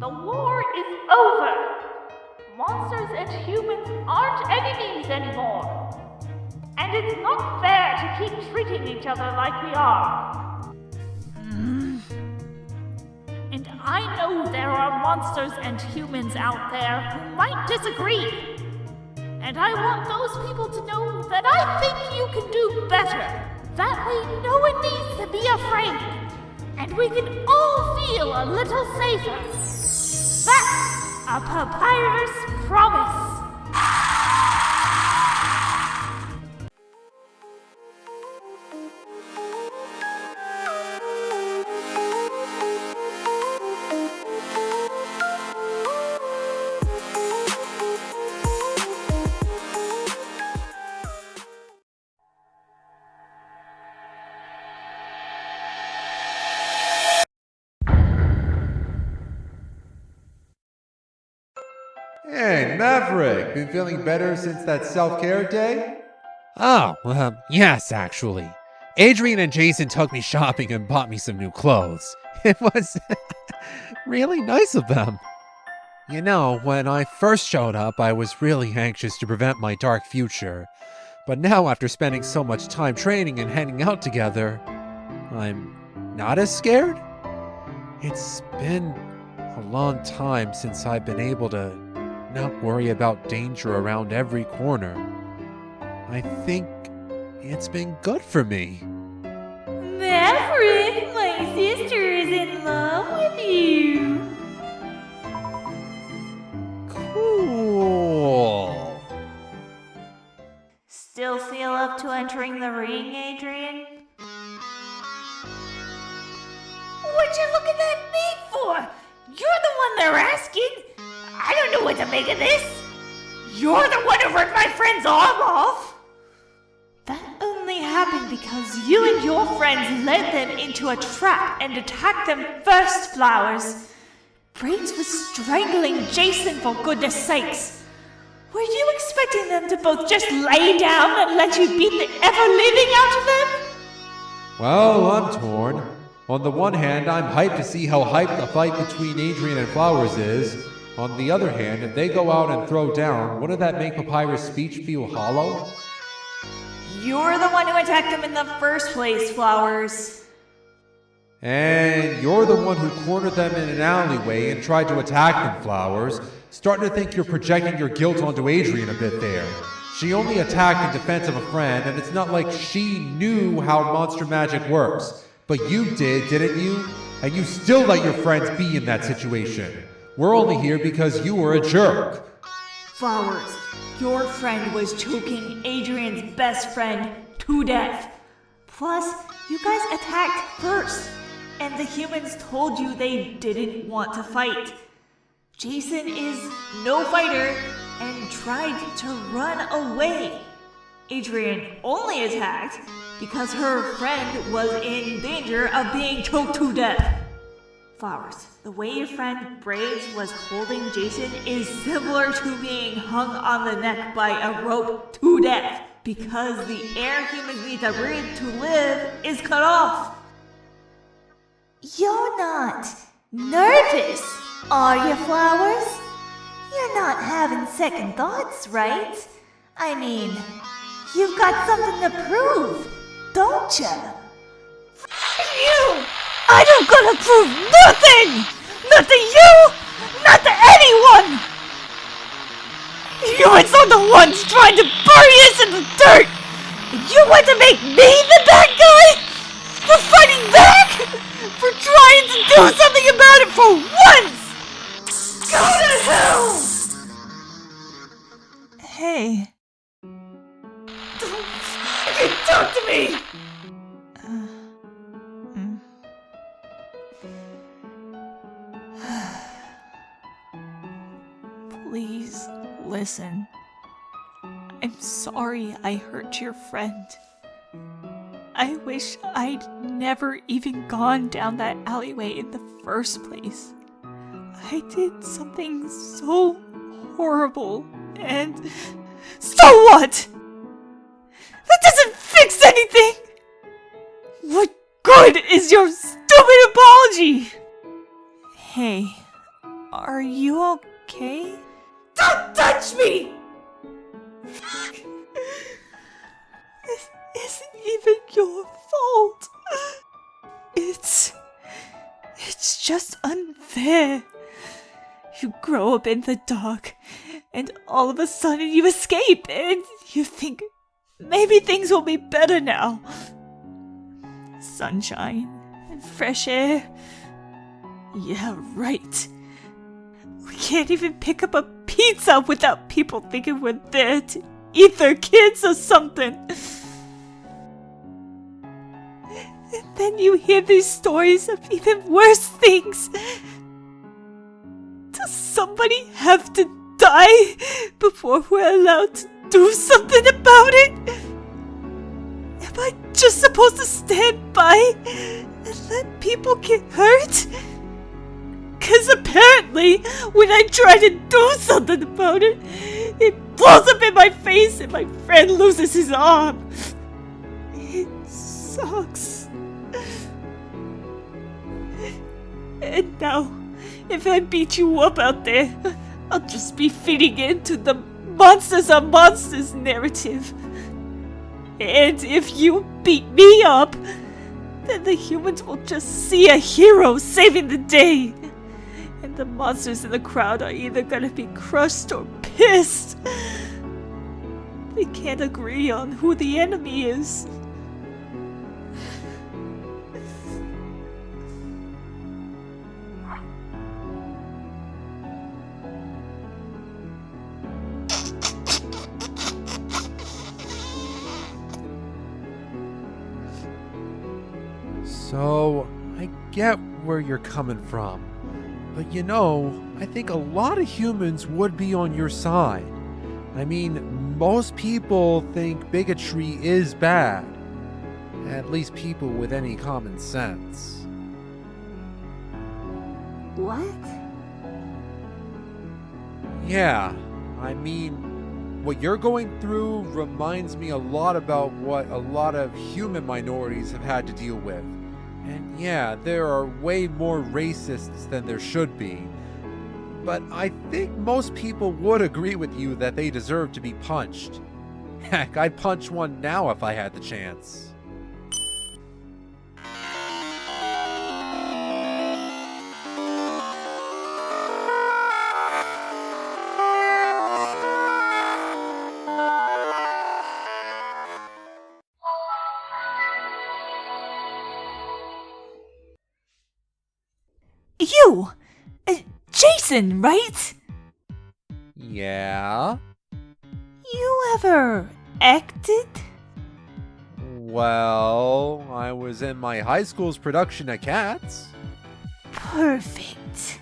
The war is over. Monsters and humans aren't enemies anymore. And it's not fair to keep treating each other like we are. And I know there are monsters and humans out there who might disagree. And I want those people to know that I think you can do better. That way no one needs to be afraid. And we can all feel a little safer. That's a Papyrus promise. Hey, Maverick! Been feeling better since that self-care day? Oh, yes, actually. Aidrian and Jason took me shopping and bought me some new clothes. It was really nice of them. You know, when I first showed up, I was really anxious to prevent my dark future. But now, after spending so much time training and hanging out together, I'm not as scared? It's been a long time since I've been able to not worry about danger around every corner. I think it's been good for me. Maverick, my sister is in love with you. Cool. Still feel up to entering the ring, Aidrian? What you looking at me for? You're the one they're asking. I don't know what to make of this. You're the one who ripped my friend's arm off. That only happened because you and your friends led them into a trap and attacked them first, Flowers. Brains was strangling Jason, for goodness sakes. Were you expecting them to both just lay down and let you beat the ever-living out of them? Well, I'm torn. On the one hand, I'm hyped to see how hyped the fight between Aidrian and Flowers is. On the other hand, if they go out and throw down, wouldn't that make Papyrus' speech feel hollow? You're the one who attacked them in the first place, Flowers. And you're the one who cornered them in an alleyway and tried to attack them, Flowers. Starting to think you're projecting your guilt onto Aidrian a bit there. She only attacked in defense of a friend, and it's not like she knew how monster magic works. But you did, didn't you? And you still let your friends be in that situation. We're only here because you were a jerk. Flowers, your friend was choking Adrian's best friend to death. Plus, you guys attacked first, and the humans told you they didn't want to fight. Jason is no fighter and tried to run away. Aidrian only attacked because her friend was in danger of being choked to death. Flowers, the way your friend Braves was holding Jason is similar to being hung on the neck by a rope to death because the air humans need to breathe to live is cut off. You're not nervous, are you, Flowers? You're not having second thoughts, right? I mean, you've got something to prove, don't you? You! I don't gotta prove nothing! Not to you! Not to anyone! Humans are the ones trying to bury us in the dirt! And you want to make me the bad guy? For fighting back? For trying to do something about it for once! Go to hell! Hey. Don't fucking talk to me! Please listen. I'm sorry I hurt your friend. I wish I'd never even gone down that alleyway in the first place. I did something so horrible, and so what? That doesn't fix anything! What good is your stupid apology? Hey, Are you okay? Don't touch me! This isn't even your fault. It's just unfair. You grow up in the dark, and all of a sudden you escape, and you think maybe things will be better now. Sunshine and fresh air. Yeah, right. We can't even pick up a pizza without people thinking we're there to eat their kids or something. And then you hear these stories of even worse things. Does somebody have to die before we're allowed to do something about it? Am I just supposed to stand by and let people get hurt? 'Cause apparently, when I try to do something about it, it blows up in my face and my friend loses his arm. It sucks. And now, if I beat you up out there, I'll just be feeding into the monsters are monsters narrative. And if you beat me up, then the humans will just see a hero saving the day. And the monsters in the crowd are either gonna be crushed or pissed. They can't agree on who the enemy is. So, I get where you're coming from. But you know, I think a lot of humans would be on your side. I mean, most people think bigotry is bad. At least people with any common sense. What? Yeah, I mean, what you're going through reminds me a lot about what a lot of human minorities have had to deal with. And yeah, there are way more racists than there should be. But I think most people would agree with you that they deserve to be punched. Heck, I'd punch one now if I had the chance. You! Jason, right? Yeah? You ever acted? Well, I was in my high school's production of Cats. Perfect.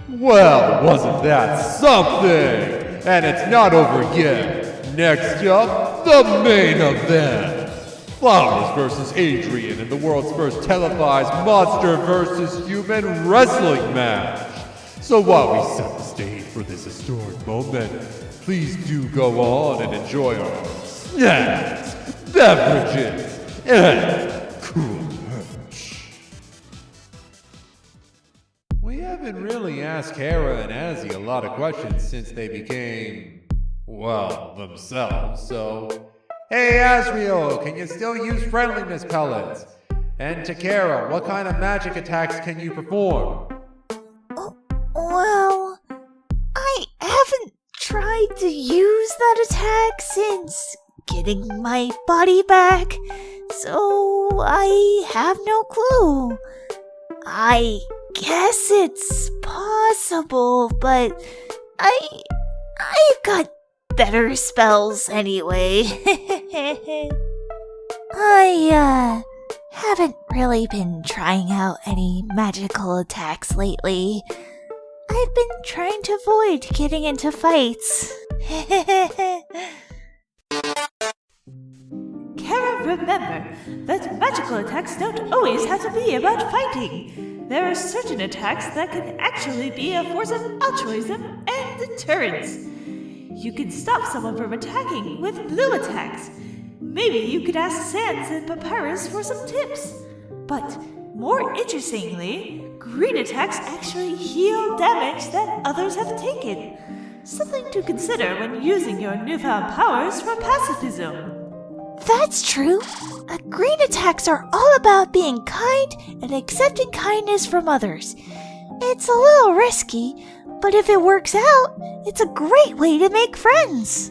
Well, wasn't that something? And it's not over yet. Next up, the main event. Flowers Vs Aidrian in the world's first televised monster versus human wrestling match. So while we set the stage for this historic moment, please do go on and enjoy our snacks, beverages, and cool merch. We haven't really asked Kara and Azzy a lot of questions since they became, well, themselves, so... Hey Asriel, can you still use friendliness pellets? And Takara, what kind of magic attacks can you perform? Well, I haven't tried to use that attack since getting my body back, so I have no clue. I guess it's possible, but I've got better spells anyway. I haven't really been trying out any magical attacks lately. I've been trying to avoid getting into fights. Kara, remember that magical attacks don't always have to be about fighting. There are certain attacks that can actually be a force of altruism and deterrence. You can stop someone from attacking with blue attacks. Maybe you could ask Sans and Papyrus for some tips. But More interestingly, green attacks actually heal damage that others have taken. Something to consider when using your newfound powers for pacifism. That's true. Green attacks are all about being kind and accepting kindness from others. It's a little risky, but if it works out, it's a great way to make friends.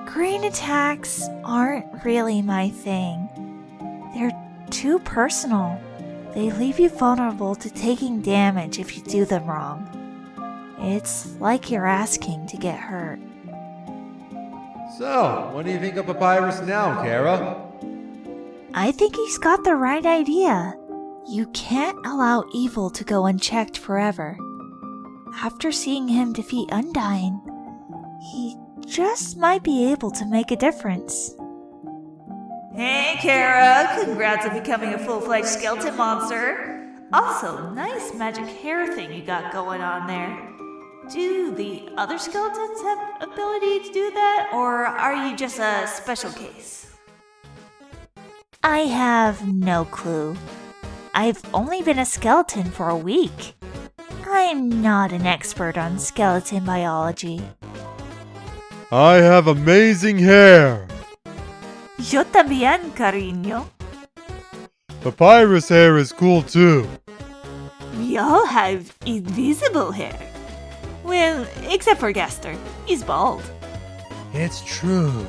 Green attacks aren't really my thing. They're too personal. They leave you vulnerable to taking damage if you do them wrong. It's like you're asking to get hurt. So, what do you think of Papyrus now, Kara? I think he's got the right idea. You can't allow evil to go unchecked forever. After seeing him defeat Undyne, he just might be able to make a difference. Hey, Kara! Congrats on becoming a full-fledged skeleton monster. Also, nice magic hair thing you got going on there. Do the other skeletons have ability to do that, or are you just a special case? I have no clue. I've only been a skeleton for a week. I'm not an expert on skeleton biology. I have amazing hair. Yo también, cariño. Papyrus hair is cool too. We all have invisible hair. Well, except for Gaster. He's bald. It's true.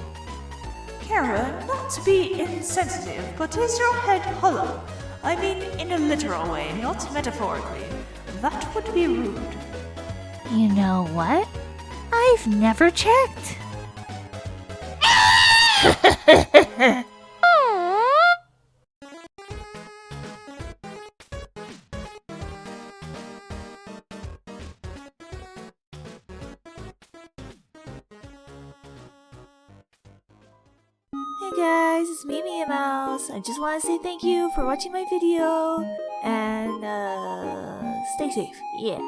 Kara, not to be insensitive, but is your head hollow? I mean, in a literal way, not metaphorically. That would be rude. You know what? I've never checked. Hey guys, it's me, miamouse. I just want to say thank you for watching my video, and stay safe. Yeah.